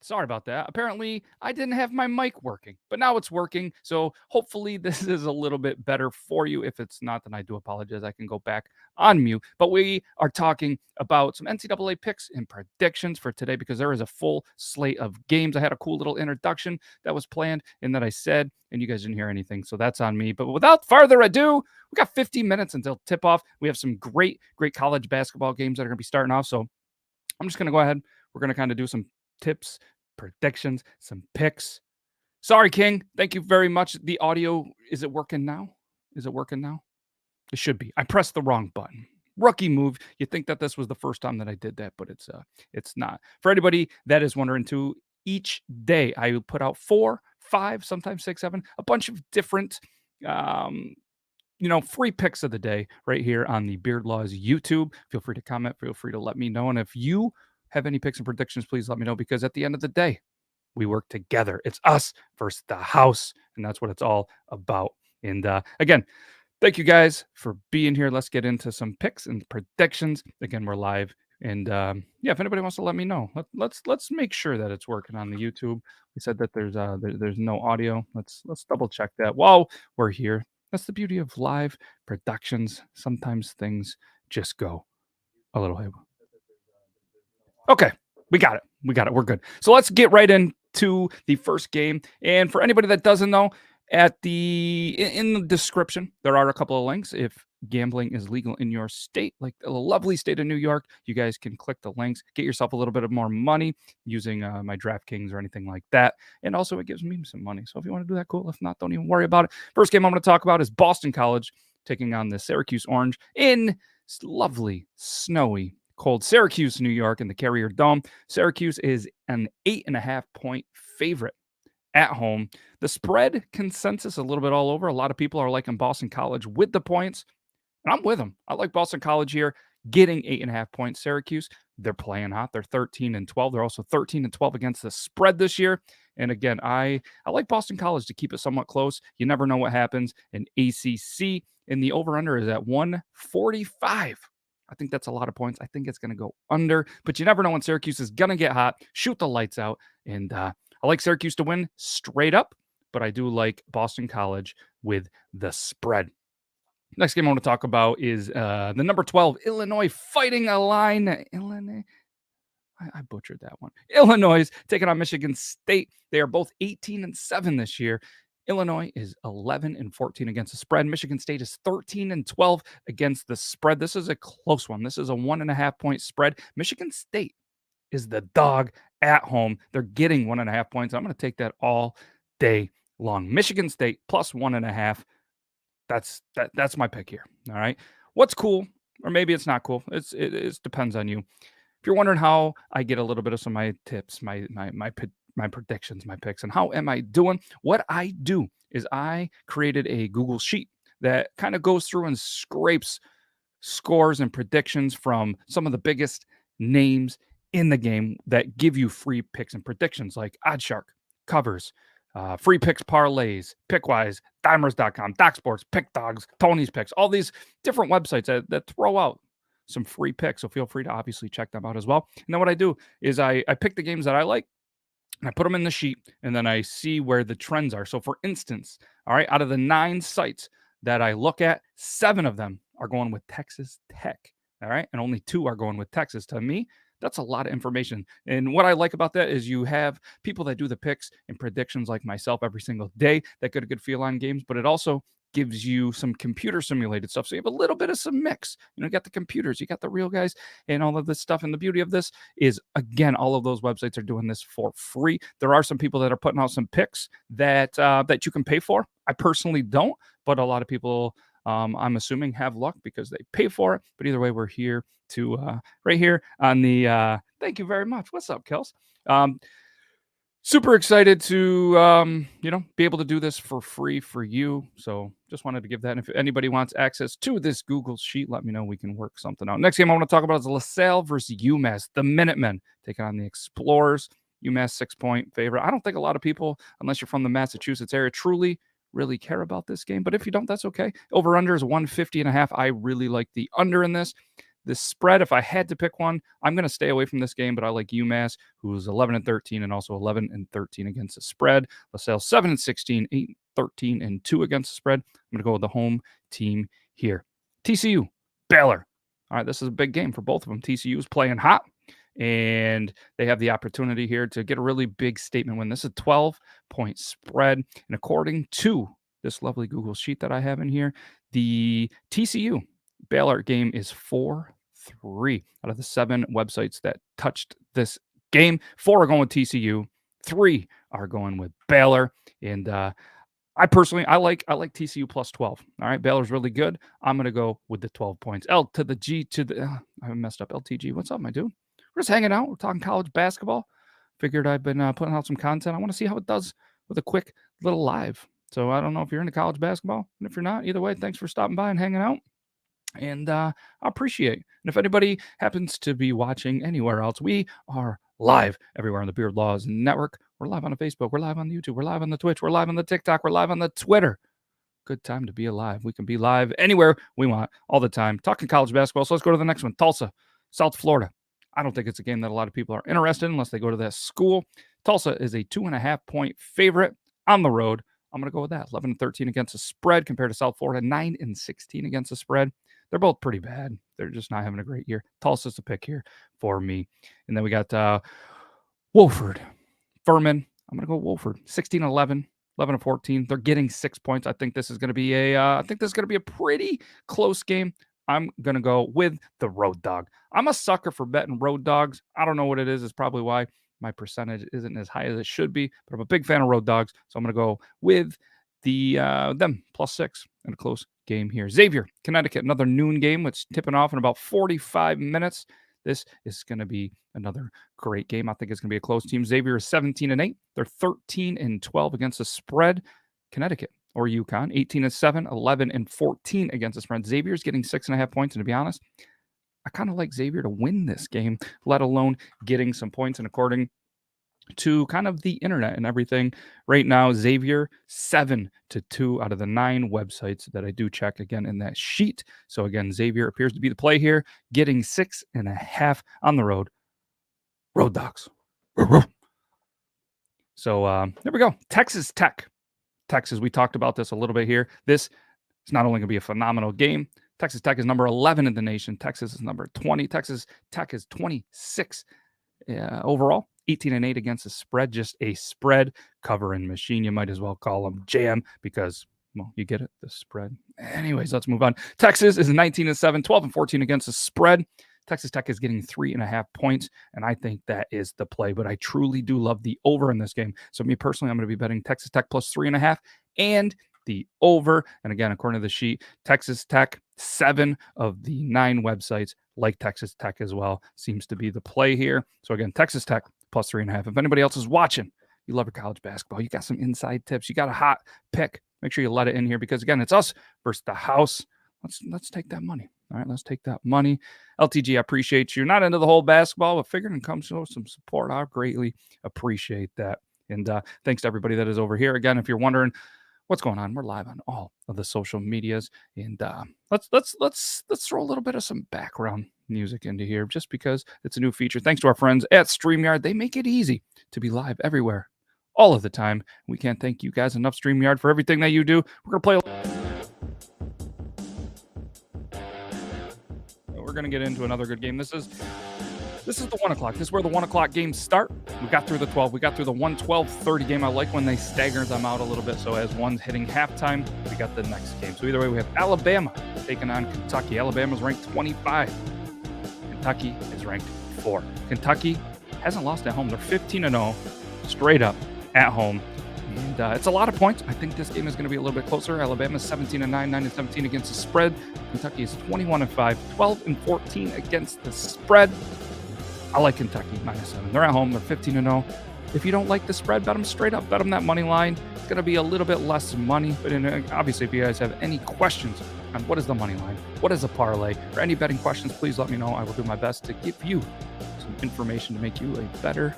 Sorry about that. Apparently, I didn't have my mic working, but now it's working. So hopefully, this is a little bit better for you. If it's not, then I do apologize. I can go back on mute. But we are talking about some NCAA picks and predictions for today because there is a full slate of games. I had a cool little introduction that was planned and that I said, and you guys didn't hear anything. So that's on me. But without further ado, we got 15 minutes until tip off. We have some great college basketball games that are going to be starting off. So I'm just going to go ahead. We're going to kind of do some tips, predictions, some picks. Sorry, King. Thank you very much. The audio, is it working now? Is it working now? It should be. I pressed the wrong button. Rookie move. You think that this was the first time that I did that, but it's not. For anybody that is wondering too, each day I put out 4, 5, sometimes 6, 7, a bunch of different free picks of the day right here on the Beard Laws YouTube. Feel free to comment. Feel free to let me know. And if you have any picks and predictions, please let me know, because at the end of the day, we work together. It's us versus the house, and that's what it's all about. And again, thank you guys for being here. Let's get into some picks and predictions. Again, we're live. And if anybody wants to let me know, let's make sure that it's working on the YouTube. We said that there's no audio. Let's double check that while we're here. That's the beauty of live productions. Sometimes things just go a little haywire. Okay, we got it. We're good. So let's get right into the first game. And for anybody that doesn't know, in the description, there are a couple of links. If gambling is legal in your state, like the lovely state of New York, you guys can click the links, get yourself a little bit of more money using my DraftKings or anything like that. And also, it gives me some money. So if you want to do that, cool. If not, don't even worry about it. First game I'm going to talk about is Boston College taking on the Syracuse Orange in lovely, snowy, cold Syracuse, New York, in the Carrier Dome. Syracuse is an 8.5-point favorite at home. The spread consensus a little bit all over. A lot of people are liking Boston College with the points, and I'm with them. I like Boston College here, getting 8.5 points. Syracuse, they're playing hot. They're 13-12. They're also 13-12 against the spread this year. And again, I like Boston College to keep it somewhat close. You never know what happens in ACC, and the over-under is at 145. I think that's a lot of points. I think it's going to go under, but you never know when Syracuse is going to get hot, shoot the lights out. And I like Syracuse to win straight up, but I do like Boston College with the spread. Next game I want to talk about is the number 12 Illinois Fighting Illini. Illinois. I butchered that one. Illinois taking on Michigan State. They are both 18-7 this year. Illinois is 11-14 against the spread. Michigan State is 13-12 against the spread. This is a close one. This is a 1.5-point spread. Michigan State is the dog at home. They're getting 1.5 points. I'm going to take that all day long. Michigan State plus 1.5. That's my pick here. All right. What's cool, or maybe it's not cool. It depends on you. If you're wondering how I get a little bit of some of my tips, my predictions, my picks, and how am I doing? What I do is I created a Google Sheet that kind of goes through and scrapes scores and predictions from some of the biggest names in the game that give you free picks and predictions, like Oddshark, Covers, free picks, parlays, Pickwise, Dimers.com, Doc Sports, Pick Dogs, Tony's Picks, all these different websites that throw out some free picks. So feel free to obviously check them out as well. And then what I do is I pick the games that I like, and I put them in the sheet, and then I see where the trends are. So for instance, all right, out of the 9 sites that I look at, 7 of them are going with Texas Tech. All right. And only 2 are going with Texas. To me, that's a lot of information. And what I like about that is you have people that do the picks and predictions like myself every single day that get a good feel on games, but it also gives you some computer simulated stuff. So you have a little bit of some mix. You got the computers, you got the real guys, and all of this stuff. And the beauty of this is, again, all of those websites are doing this for free. There are some people that are putting out some picks that you can pay for. I personally don't, but a lot of people, I'm assuming, have luck because they pay for it. But either way, we're here to right here on the thank you very much. What's up, Kels? Super excited to be able to do this for free for you. So just wanted to give that. And if anybody wants access to this Google Sheet, let me know. We can work something out. Next game I want to talk about is Lasalle versus Umass the Minutemen taking on the Explorers. Umass 6-point favorite. I don't think a lot of people, unless you're from the Massachusetts area, truly really care about this game. But if you don't, that's okay. Over under is 150.5. I really like the under in this. This spread, if I had to pick one, I'm going to stay away from this game, but I like UMass, who's 11-13 and also 11-13 against the spread. Lasalle 7-16, 8-13-2 against the spread. I'm going to go with the home team here. TCU, Baylor. All right, this is a big game for both of them. TCU is playing hot, and they have the opportunity here to get a really big statement win. This is a 12-point spread, and according to this lovely Google sheet that I have in here, the TCU Baylor game is 4-3 out of the 7 websites that touched this game. 4 are going with TCU, 3 are going with Baylor, and I personally like TCU plus 12. All right, Baylor's really good. I'm gonna go with the 12 points. L to the G to the I messed up. LTG. What's up, my dude? We're just hanging out. We're talking college basketball. Figured I've been putting out some content. I want to see how it does with a quick little live. So I don't know if you're into college basketball, and if you're not, either way, thanks for stopping by and hanging out. And I appreciate it. And if anybody happens to be watching anywhere else, we are live everywhere on the Beard Laws Network. We're live on the Facebook. We're live on the YouTube. We're live on the Twitch. We're live on the TikTok. We're live on the Twitter. Good time to be alive. We can be live anywhere we want all the time. Talking college basketball. So let's go to the next one. Tulsa, South Florida. I don't think it's a game that a lot of people are interested in unless they go to that school. Tulsa is a 2.5-point favorite on the road. I'm going to go with that. 11-13 against the spread compared to South Florida. 9-16 against the spread. They're both pretty bad. They're just not having a great year. Tulsa's the pick here for me. And then we got Wofford. Furman. I'm going to go Wofford. 16-11. 11-14. They're getting 6 points. I think this is going to be a pretty close game. I'm going to go with the road dog. I'm a sucker for betting road dogs. I don't know what it is. It's probably why my percentage isn't as high as it should be, but I'm a big fan of road dogs. So I'm going to go with them +6 in a close game here. Xavier, Connecticut, another noon game, which tipping off in about 45 minutes. This is going to be another great game. I think it's going to be a close team. Xavier is 17-8. They're 13-12 against the spread. Connecticut or UConn, 18-7, 11-14 against the spread. Xavier's getting 6.5 points, and to be honest, I kind of like Xavier to win this game, let alone getting some points. And according to kind of the internet and everything, right now, Xavier 7-2 out of the 9 websites that I do check again in that sheet. So again, Xavier appears to be the play here, getting 6.5 on the road. Road dogs. So there we go. Texas Tech. Texas, we talked about this a little bit here. This is not only going to be a phenomenal game. Texas Tech is number 11 in the nation. Texas is number 20. Texas Tech is 26 overall. 18-8 against the spread. Just a spread covering machine. You might as well call them jam because, well, you get it, the spread. Anyways, let's move on. Texas is 19-7, 12-14 against the spread. Texas Tech is getting 3.5 points, and I think that is the play. But I truly do love the over in this game. So me personally, I'm going to be betting Texas Tech plus 3.5 and the over. And again, according to the sheet, Texas Tech, 7 of the 9 websites like Texas Tech as well. Seems to be the play here. So again, Texas Tech plus 3.5. If anybody else is watching, you love your college basketball, you got some inside tips, you got a hot pick, make sure you let it in here because again, it's us versus the house. Let's take that money. All right, let's take that money. LTG, I appreciate you. Not into the whole basketball, but figuring it comes to some support. I greatly appreciate that. And thanks to everybody that is over here. Again, if you're wondering what's going on, we're live on all of the social medias. And let's throw a little bit of some background music into here just because it's a new feature. Thanks to our friends at StreamYard. They make it easy to be live everywhere, all of the time. We can't thank you guys enough, StreamYard, for everything that you do. We're going to play. We're going to get into another good game. This is the 1 o'clock. This is where the 1 o'clock games start. We got through the 12. We got through the 1-12-30 game. I like when they stagger them out a little bit. So as one's hitting halftime, we got the nenext game. So either way, we have Alabama taking on Kentucky. Alabama's ranked 25. Kentucky is ranked 4. Kentucky hasn't lost at home. They're 15-0 straight up at home. And it's a lot of points. I think this game is going to be a little bit closer. Alabama's 17-9, 9-17 against the spread. Kentucky is 21-5, 12-14 against the spread. I like Kentucky -7. They're at home. They're 15-0. If you don't like the spread, bet them straight up. Bet them that money line. It's going to be a little bit less money. But obviously, if you guys have any questions on what is the money line, what is a parlay, or any betting questions, please let me know. I will do my best to give you some information to make you a better.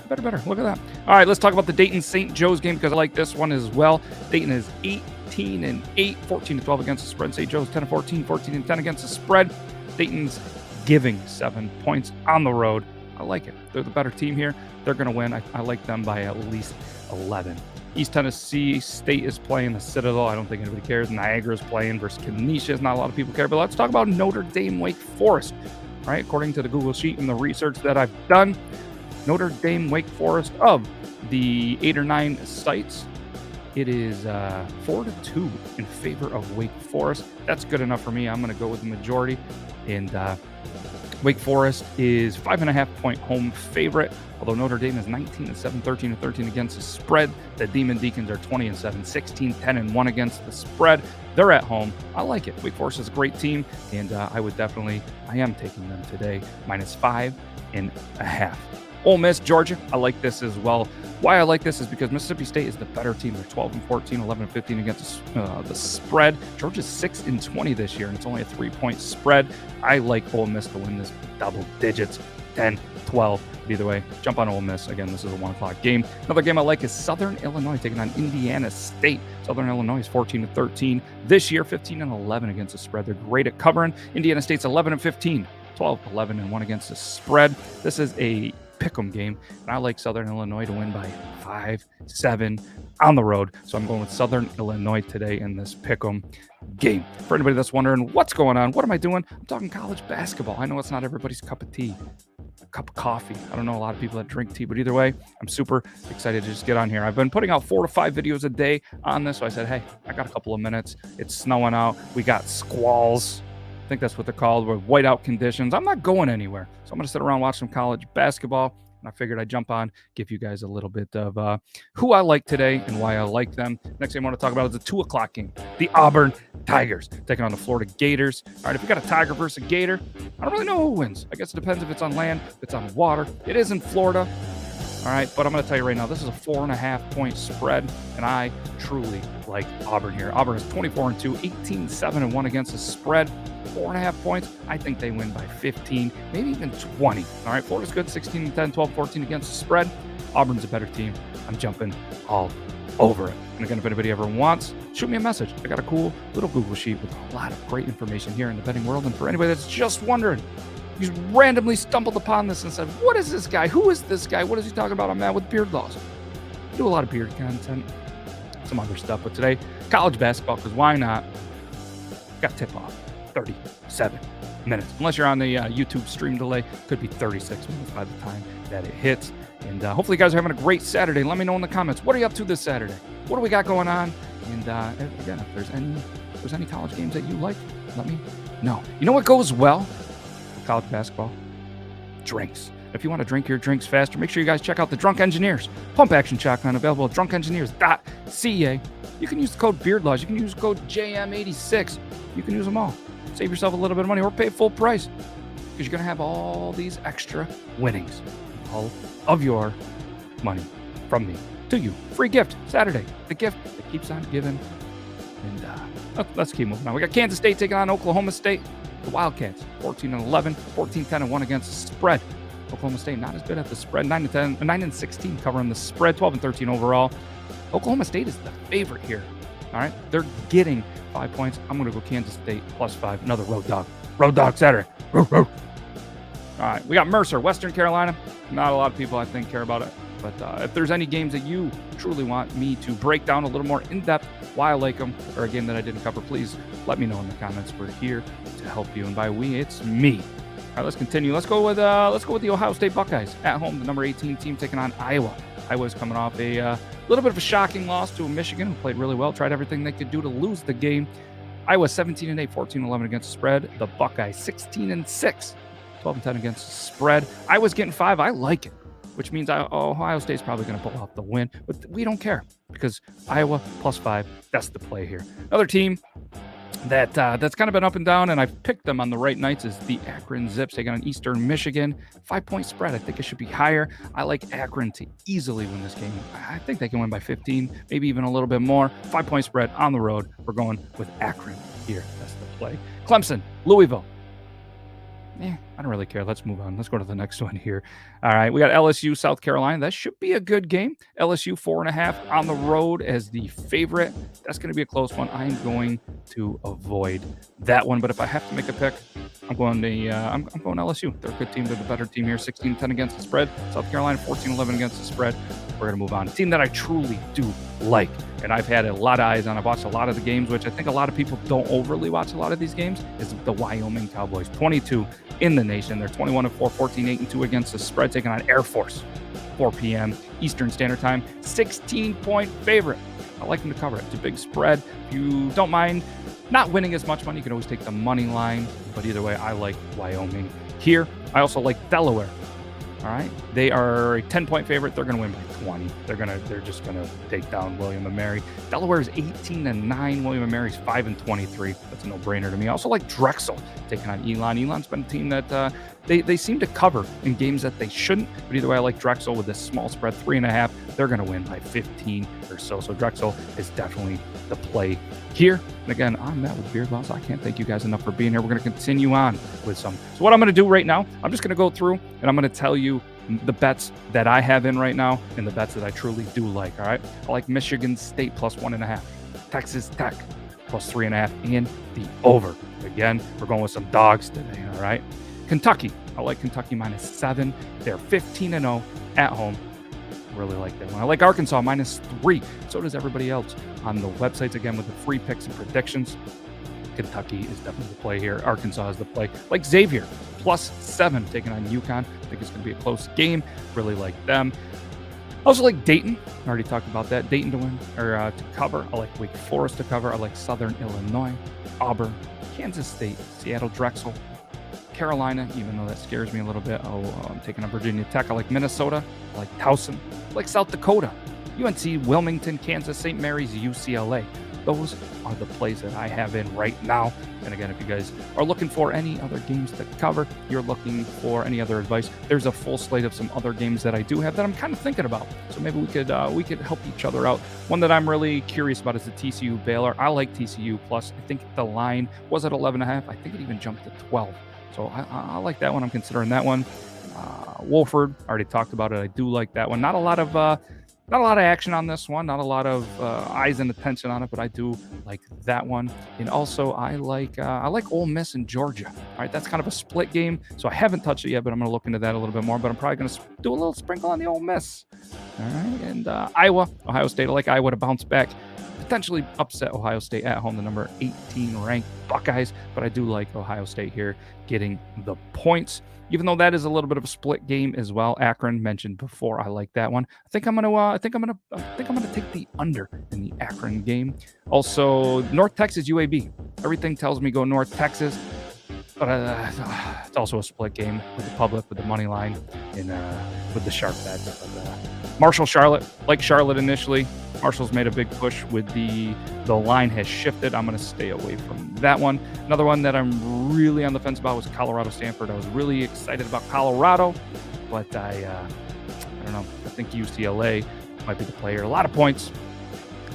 Look at that. All right, let's talk about the Dayton St. Joe's game because I like this one as well. Dayton is 16-8, 14-12 against the spread. St. Joe's 10-14, 14-10 against the spread. Dayton's giving 7 points on the road. I like it. They're the better team here. They're going to win. I like them by at least 11. East Tennessee State is playing the Citadel. I don't think anybody cares. Niagara is playing versus Canisius. Not a lot of people care. But let's talk about Notre Dame Wake Forest. All right, according to the Google Sheet and the research that I've done, Notre Dame Wake Forest, of the 8 or 9 sites, it is 4-2 in favor of Wake Forest. That's good enough for me. I'm going to go with the majority. And Wake Forest is 5.5-point home favorite, although Notre Dame is 19-7, 13-13 against the spread. The Demon Deacons are 20-7, 16-10-1 against the spread. They're at home. I like it. Wake Forest is a great team, and I am taking them today, -5.5. Ole Miss, Georgia, I like this as well. Why I like this is because Mississippi State is the better team. They're 12-14, 11-15 against the spread. Georgia's 6-20 this year, and it's only a 3-point spread. I like Ole Miss to win this double digits, 10-12. Either way, jump on Ole Miss. Again, this is a 1 o'clock game. Another game I like is Southern Illinois taking on Indiana State. Southern Illinois is 14-13 this year, 15-11 against the spread. They're great at covering. Indiana State's 11-15, 12-11-1 against the spread. This is a pick'em game, and I like Southern Illinois to win by 5-7 on the road. So I'm going with Southern Illinois today in this pick'em game. For anybody that's wondering what's going on, what am I doing? I'm talking college basketball. I know it's not everybody's cup of tea, a cup of coffee. I don't know a lot of people that drink tea, but either way, I'm super excited to just get on here. I've been putting out 4 to 5 videos a day on this, so I said, hey, I got a couple of minutes. It's snowing out. We got squalls. I think that's what they're called, with whiteout conditions. I'm not going anywhere. So I'm going to sit around, watch some college basketball. And I figured I'd jump on, give you guys a little bit of who I like today and why I like them. Next thing I want to talk about is the 2 o'clock game. The Auburn Tigers taking on the Florida Gators. All right, if we got a Tiger versus a Gator, I don't really know who wins. I guess it depends if it's on land, if it's on water. It is in Florida. All right, but I'm going to tell you right now, this is a 4.5-point spread, and I truly like Auburn here. Auburn is 24-2, 18-7-1 against the spread. 4.5 points. I think they win by 15, maybe even 20. All right, Florida's good, 16-10, 12-14 against the spread. Auburn's a better team. I'm jumping all over it. And again, if anybody ever wants, shoot me a message. I got a cool little Google sheet with a lot of great information here in the betting world. And for anybody that's just wondering, you just randomly stumbled upon this and said, what is this guy? Who is this guy? What is he talking about? I'm mad with beard loss. I do a lot of beard content, some other stuff. But today, college basketball, because why not? Got tip-off, 37 minutes. Unless you're on the YouTube stream delay, could be 36 minutes by the time that it hits. And hopefully you guys are having a great Saturday. Let me know in the comments, what are you up to this Saturday? What do we got going on? And again, if there's any college games that you like, let me know. You know what goes well with college basketball? Drinks. If you want to drink your drinks faster, make sure you guys check out the Drunk Engineers Pump Action Shotgun, available at drunkengineers.ca. You can use the code BEARDLAWS. You can use code JM86. You can use them all. Save yourself a little bit of money or pay full price, because you're going to have all these extra winnings. All of your money from me to you. Free gift Saturday. The gift that keeps on giving. And let's keep moving on. We got Kansas State taking on Oklahoma State. The Wildcats, 14-11, 14-10-1 against the spread. Oklahoma State not as good at the spread. 9-16 covering the spread. 12-13 overall. Oklahoma State is the favorite here. All right, they're getting 5 points. I'm going to go Kansas State +5. Another road dog. Road dog Saturday. All right, we got Mercer, Western Carolina. Not a lot of people, I think, care about it. But if there's any games that you truly want me to break down a little more in depth, why I like them, or a game that I didn't cover, please let me know in the comments. We're here to help you, and by we, it's me. All right, let's continue. Let's go with the Ohio State Buckeyes at home. The number 18 team taking on Iowa. Iowa's coming off a little bit of a shocking loss to Michigan, who played really well, tried everything they could do to lose the game. Iowa 17-8, 14-11 against the spread. The Buckeyes 16-6, 12-10 against the spread. Iowa's getting 5. I like it, which means Ohio State's probably going to pull off the win, but we don't care, because Iowa +5, that's the play here. Another team that's kind of been up and down, and I've picked them on the right nights, is the Akron Zips taking on Eastern Michigan. 5-point spread. I think it should be higher. I like Akron to easily win this game. I think they can win by 15, maybe even a little bit more. 5-point spread on the road. We're going with Akron here. That's the play. Clemson, Louisville. I don't really care. Let's move on. Let's go to the next one here. All right, we got LSU South Carolina. That should be a good game. LSU 4.5 on the road as the favorite. That's going to be a close one. I am going to avoid that one. But if I have to make a pick, I'm going LSU. They're a good team. They're the better team here. 16-10 against the spread. South Carolina 14-11 against the spread. We're going to move on. A team that I truly do like, and I've had a lot of eyes on. I've watched a lot of the games, which I think a lot of people don't overly watch a lot of these games, is the Wyoming Cowboys. 22 in the nation. They're 21-4, 14-8-2 against the spread, taking on Air Force. 4 p.m. Eastern Standard Time. 16-point favorite. I like them to cover it. It's a big spread. If you don't mind not winning as much money, you can always take the money line. But either way, I like Wyoming here. I also like Delaware. All right, they are a 10-point favorite. They're going to win by 20. They're just going to take down William & Mary. Delaware is 18-9. William & Mary's 5-23. That's a no-brainer to me. I also like Drexel taking on Elon. Elon's been a team that they seem to cover in games that they shouldn't. But either way, I like Drexel with this small spread, 3.5. They're going to win by 15 or so. So Drexel is definitely the play here. And again, I'm Matt with Beard Laws. I can't thank you guys enough for being here. We're going to continue on with some. So what I'm going to do right now, I'm just going to go through and I'm going to tell you the bets that I have in right now and the bets that I truly do like. All right. I like Michigan State plus 1.5, Texas Tech plus 3.5, and the over. Again, we're going with some dogs today. All right. Kentucky. I like Kentucky minus 7. They're 15-0 at home. Really like that one. I like Arkansas minus 3. So does everybody else on the websites, again, with the free picks and predictions. Kentucky is definitely the play here. Arkansas is the play. Like Xavier plus 7 taking on UConn. I think it's going to be a close game. Really like them. Also like Dayton. I already talked about that. Dayton to win or to cover. I like Wake Forest to cover. I like Southern Illinois, Auburn, Kansas State, Seattle Drexel, Carolina, even though that scares me a little bit. I'm taking on Virginia Tech. I like Minnesota. I like Towson. I like South Dakota, UNC, Wilmington, Kansas, St. Mary's, UCLA. Those are the plays that I have in right now. And again, if you guys are looking for any other games to cover, you're looking for any other advice, there's a full slate of some other games that I do have that I'm kind of thinking about. So maybe we could help each other out. One that I'm really curious about is the Tcu Baylor. I like TCU plus. I think the line was at 11.5. I think it even jumped to 12. So I like that one. I'm considering that one. Wolford, I already talked about it. I do like that one. Not a lot of action on this one. Not a lot of eyes and attention on it, but I do like that one. And also, I like Ole Miss and Georgia. All right, that's kind of a split game, so I haven't touched it yet, but I'm going to look into that a little bit more. But I'm probably going to do a little sprinkle on the Ole Miss. All right, and Iowa, Ohio State. I like Iowa to bounce back, potentially upset Ohio State at home, the number 18 ranked Buckeyes. But I do like Ohio State here getting the points. Even though that is a little bit of a split game as well. Akron mentioned before. I like that one. I think I'm gonna take the under in the Akron game. Also, North Texas UAB. Everything tells me go North Texas, but it's also a split game with the public, with the money line, and with the sharp bets. Marshall, Charlotte. Like Charlotte initially. Marshall's made a big push with the line has shifted. I'm going to stay away from that one. Another one that I'm really on the fence about was Colorado Stanford. I was really excited about Colorado, but I don't know. I think UCLA might be the player. A lot of points,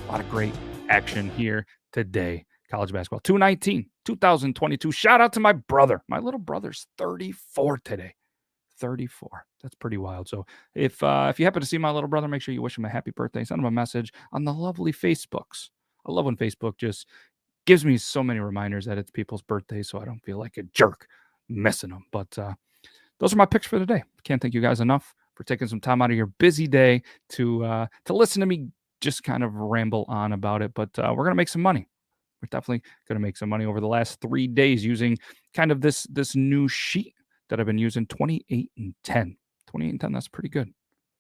a lot of great action here today. College basketball 2022. Shout out to my brother. My little brother's 34 today. 34. That's pretty wild. So if you happen to see my little brother, make sure you wish him a happy birthday. Send him a message on the lovely Facebooks. I love when Facebook just gives me so many reminders that it's people's birthdays, so I don't feel like a jerk missing them. But those are my picks for today. Can't thank you guys enough for taking some time out of your busy day to listen to me just kind of ramble on about it. But we're gonna make some money. We're definitely gonna make some money over the last 3 days using kind of this new sheet that I've been using. 28 and 10. 28 and 10, that's pretty good.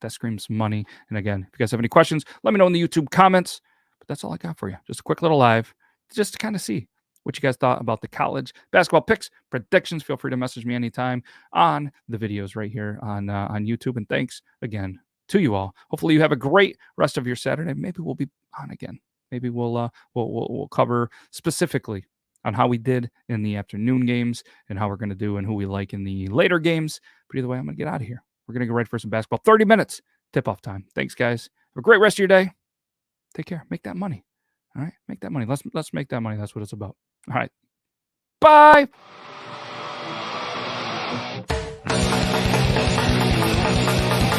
That screams money. And again, if you guys have any questions, let me know in the YouTube comments. But that's all I got for you. Just a quick little live, just to kind of see what you guys thought about the college basketball picks, predictions. Feel free to message me anytime on the videos right here on YouTube. And thanks again to you all. Hopefully you have a great rest of your Saturday. Maybe we'll be on again. Maybe we'll cover specifically on how we did in the afternoon games and how we're going to do and who we like in the later games. But either way, I'm going to get out of here. We're going to go right for some basketball. 30 minutes tip-off time. Thanks, guys. Have a great rest of your day. Take care. Make that money. All right? Make that money. Let's make that money. That's what it's about. All right. Bye.